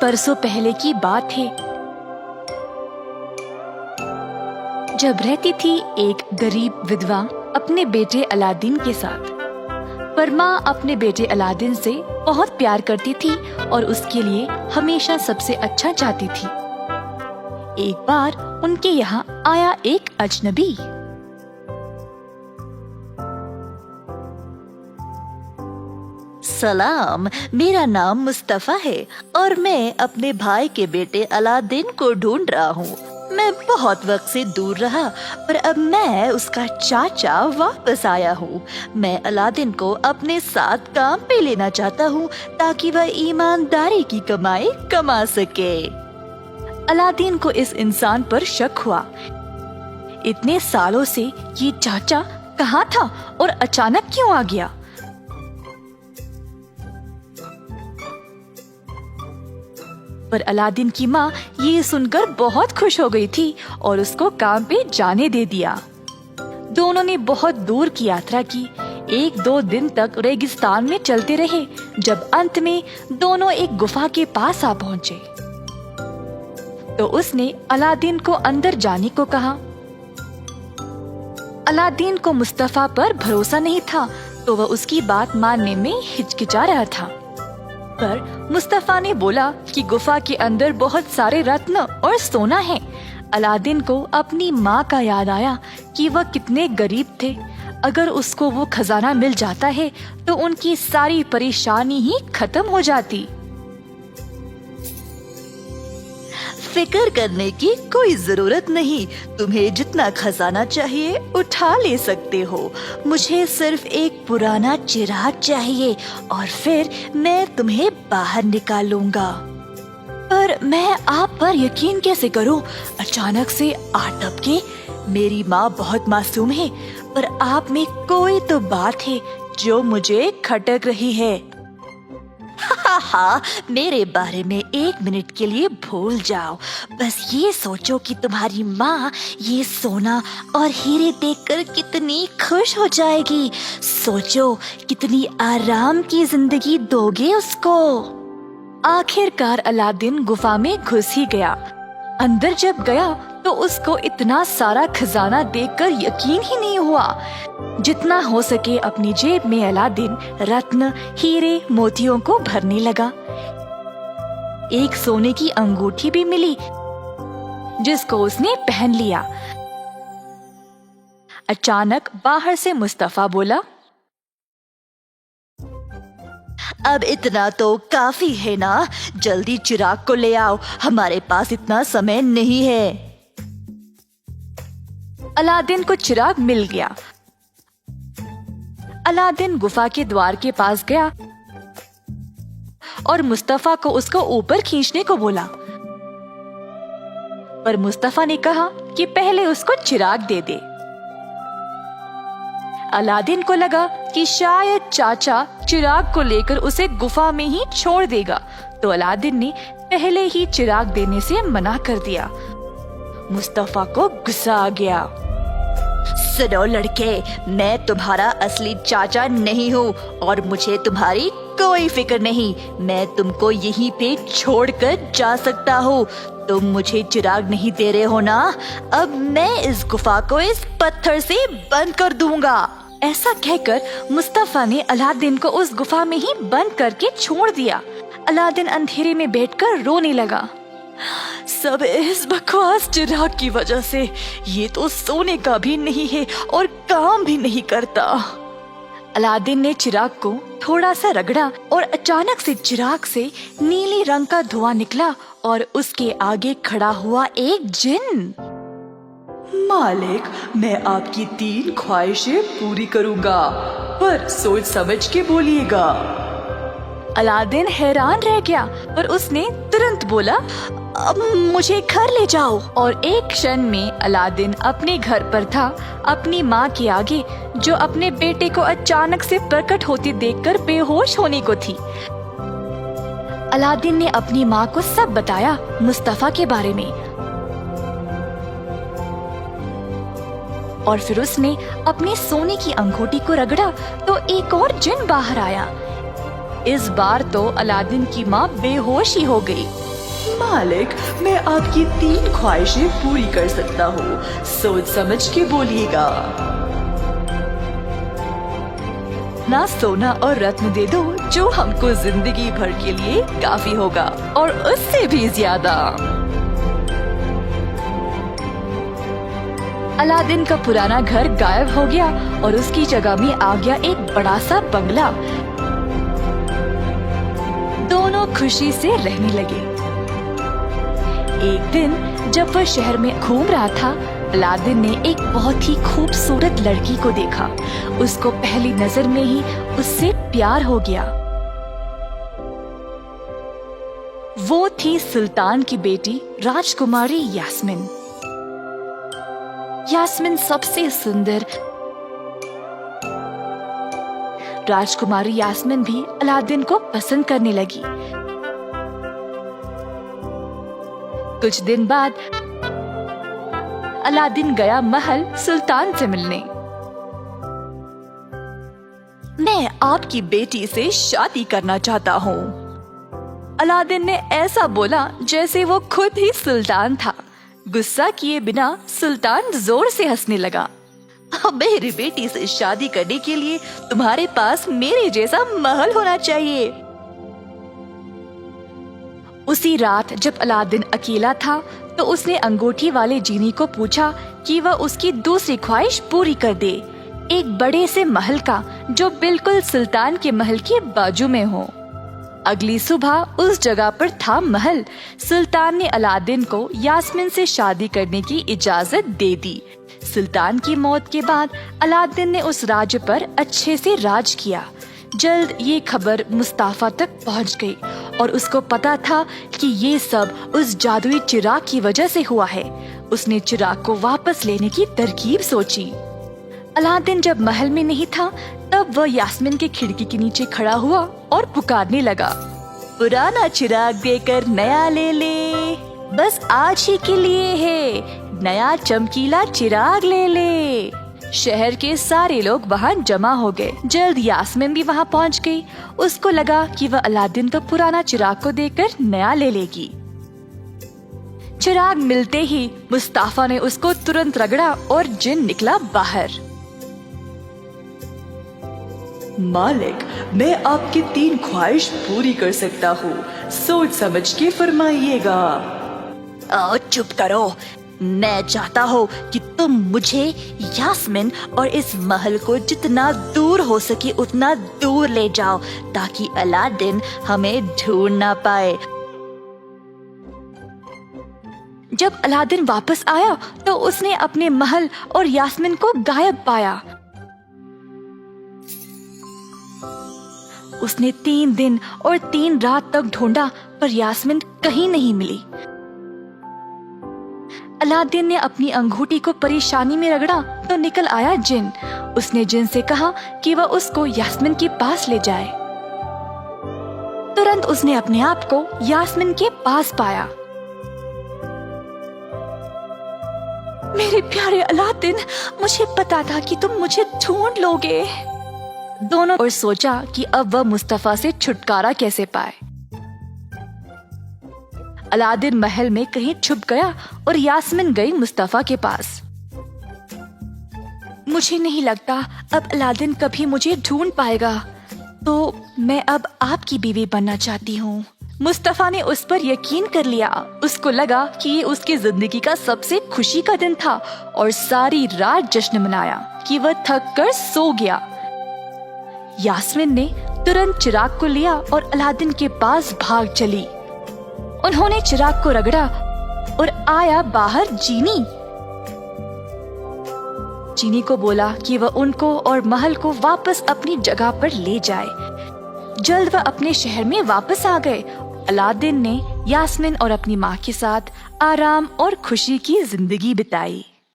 बरसों पहले की बात है, जब रहती थी एक गरीब विधवा अपने बेटे अलादीन के साथ। पर माँ अपने बेटे अलादीन से बहुत प्यार करती थी और उसके लिए हमेशा सबसे अच्छा चाहती थी। एक बार उनके यहाँ आया एक अजनबी। सलाम, मेरा नाम मुस्तफा है और मैं अपने भाई के बेटे अलादीन को ढूंढ रहा हूँ। मैं बहुत वक्त से दूर रहा, पर अब मैं उसका चाचा वापस आया हूँ। मैं अलादीन को अपने साथ काम पे लेना चाहता हूँ ताकि वह ईमानदारी की कमाई कमा सके। अलादीन को इस इंसान पर शक हुआ। इतने सालों से ये चाचा कहाँ था और अचानक क्यों आ गया? पर अलादीन की माँ ये सुनकर बहुत खुश हो गई थी और उसको काम पे जाने दे दिया। दोनों ने बहुत दूर की यात्रा की। 1-2 दिन तक रेगिस्तान में चलते रहे, जब अंत में दोनों एक गुफा के पास आ पहुँचे तो उसने अलादीन को अंदर जाने को कहा। अलादीन को मुस्तफा पर भरोसा नहीं था, तो वह उसकी बात मानने में हिचकिचा रहा था। पर मुस्तफा ने बोला कि गुफा के अंदर बहुत सारे रत्न और सोना है। अलादीन को अपनी माँ का याद आया कि वह कितने गरीब थे। अगर उसको वो खजाना मिल जाता है तो उनकी सारी परेशानी ही खत्म हो जाती। फिक्र करने की कोई जरूरत नहीं, तुम्हें जितना खजाना चाहिए उठा ले सकते हो। मुझे सिर्फ एक पुराना चिराग चाहिए और फिर मैं तुम्हें बाहर निकालूंगा। पर मैं आप पर यकीन कैसे करूं? अचानक से आ टपके। मेरी माँ बहुत मासूम है, पर आप में कोई तो बात है जो मुझे खटक रही है। हाँ, मेरे बारे में 1 मिनट के लिए भूल जाओ। बस ये सोचो कि तुम्हारी माँ ये सोना और हीरे देखकर कितनी खुश हो जाएगी। सोचो कितनी आराम की जिंदगी दोगे उसको। आखिरकार अलादीन गुफा में घुस ही गया। अंदर जब गया तो उसको इतना सारा खजाना देखकर यकीन ही नहीं हुआ। जितना हो सके अपनी जेब में अलादीन रत्न, हीरे, मोतियों को भरने लगा। एक सोने की अंगूठी भी मिली जिसको उसने पहन लिया। अचानक बाहर से मुस्तफा बोला, अब इतना तो काफी है ना, जल्दी चिराग को ले आओ, हमारे पास इतना समय नहीं है। अलादीन को चिराग मिल गया। अलादीन गुफा के द्वार के पास गया और मुस्तफा को उसको ऊपर खींचने को बोला। पर मुस्तफा ने कहा कि पहले उसको चिराग दे दे। अलादीन को लगा कि शायद चाचा चिराग को लेकर उसे गुफा में ही छोड़ देगा, तो अलादीन ने पहले ही चिराग देने से मना कर दिया। मुस्तफा को गुस्सा आ गया। सुनो लड़के, मैं तुम्हारा असली चाचा नहीं हूँ और मुझे तुम्हारी कोई फिक्र नहीं। मैं तुमको यहीं पे छोड़कर जा सकता हूँ। तुम मुझे चिराग नहीं दे रहे हो ना? अब मैं इस गुफा को इस पत्थर से बंद कर दूंगा। ऐसा कहकर मुस्तफा ने अलादीन को उस गुफा में ही बंद करके छोड़ दिया। अलादीन अंधेरे में बैठकर रोने लगा। सब इस बकवास चिराग की वजह से। ये तो सोने का भी नहीं है और काम भी नहीं करता। अलादीन ने चिराग को थोड़ा सा रगड़ा और अचानक से चिराग से नीले रंग का धुआं निकला और उसके आगे खड़ा हुआ एक जिन। मालिक, मैं आपकी 3 ख्वाहिशें पूरी करूंगा, पर सोच समझ के बोलिएगा। अलादीन हैरान रह गया, पर उसने तुरंत बोला, अब मुझे घर ले जाओ। और एक क्षण में अलादीन अपने घर पर था, अपनी माँ के आगे, जो अपने बेटे को अचानक से प्रकट होते देखकर बेहोश होने को थी। अलादीन ने अपनी माँ को सब बताया मुस्तफा के बारे में, और फिर उसने अपने सोने की अंगूठी को रगड़ा तो एक और जिन बाहर आया। इस बार तो अलादीन की माँ बेहोश ही हो गई। मालिक, मैं आपकी 3 ख्वाहिशें पूरी कर सकता हूँ, सोच समझ के बोलिएगा। ना सोना और रत्न दे दो जो हमको जिंदगी भर के लिए काफी होगा, और उससे भी ज्यादा। अलादीन का पुराना घर गायब हो गया और उसकी जगह में आ गया एक बड़ा सा बंगला। दोनों खुशी से रहने लगे। एक दिन जब वह शहर में घूम रहा था, अलादीन ने एक बहुत ही खूबसूरत लड़की को देखा। उसको पहली नजर में ही उससे प्यार हो गया। वो थी सुल्तान की बेटी राजकुमारी यास्मीन। यास्मीन सबसे सुंदर। राजकुमारी यास्मीन भी अलादीन को पसंद करने लगी। कुछ दिन बाद अलादीन गया महल सुल्तान से मिलने। मैं आपकी बेटी से शादी करना चाहता हूँ। अलादीन ने ऐसा बोला जैसे वो खुद ही सुल्तान था। गुस्सा किए बिना सुल्तान जोर से हंसने लगा। मेरी बेटी से शादी करने के लिए तुम्हारे पास मेरे जैसा महल होना चाहिए। उसी रात जब अलादीन अकेला था तो उसने अंगूठी वाले जीनी को पूछा कि वह उसकी दूसरी ख्वाहिश पूरी कर दे, एक बड़े से महल का जो बिल्कुल सुल्तान के महल के बाजू में हो। अगली सुबह उस जगह पर था महल। सुल्तान ने अलादीन को यास्मीन से शादी करने की इजाजत दे दी। सुल्तान की मौत के बाद अलादीन ने उस राज्य पर अच्छे से राज किया। जल्द ये खबर मुस्ताफा तक पहुंच गई और उसको पता था कि ये सब उस जादुई चिराग की वजह से हुआ है। उसने चिराग को वापस लेने की तरकीब सोची। अलादीन जब महल में नहीं था तब वह यास्मीन के खिड़की के नीचे खड़ा हुआ और पुकारने लगा, पुराना चिराग देकर नया ले ले, बस आज ही के लिए है, नया चमकीला चिराग ले ले। शहर के सारे लोग वहाँ जमा हो गए। जल्द यास्मीन भी वहाँ पहुँच गई। उसको लगा कि वह अलादीन को पुराना चिराग को देकर नया ले लेगी। चिराग मिलते ही मुस्ताफा ने उसको तुरंत रगड़ा और जिन निकला बाहर। मालिक, मैं आपकी 3 ख्वाहिश पूरी कर सकता हूँ, सोच समझ के फरमाइएगा। चुप करो। मैं चाहता हूँ कि तुम मुझे, यास्मीन और इस महल को जितना दूर हो सके उतना दूर ले जाओ ताकि अलादीन हमें ढूंढ ना पाए। जब अलादीन वापस आया तो उसने अपने महल और यास्मीन को गायब पाया। उसने 3 दिन और 3 रात तक ढूंढा पर यास्मीन कहीं नहीं मिली। अलादीन ने अपनी अंगूठी को परेशानी में रगड़ा तो निकल आया जिन। उसने जिन से कहा कि वह उसको यास्मीन के पास ले जाए। तुरंत उसने अपने आप को यास्मीन के पास पाया। मेरे प्यारे अलादीन, मुझे पता था कि तुम मुझे ढूंढ लोगे। दोनों और सोचा कि अब वह मुस्तफा से छुटकारा कैसे पाए। अलादीन महल में कहीं छुप गया और यास्मीन गई मुस्तफा के पास। मुझे नहीं लगता अब अलादीन कभी मुझे ढूंढ पाएगा, तो मैं अब आपकी बीवी बनना चाहती हूँ। मुस्तफा ने उस पर यकीन कर लिया। उसको लगा कि ये उसकी जिंदगी का सबसे खुशी का दिन था और सारी रात जश्न मनाया कि वह थक कर सो गया। यास्मीन ने तुरंत चिराग को लिया और अलादीन के पास भाग चली। उन्होंने चिराग को रगड़ा और आया बाहर जीनी। जीनी को बोला कि वह उनको और महल को वापस अपनी जगह पर ले जाए। जल्द वह अपने शहर में वापस आ गए। अलादीन ने यास्मीन और अपनी माँ के साथ आराम और खुशी की जिंदगी बिताई।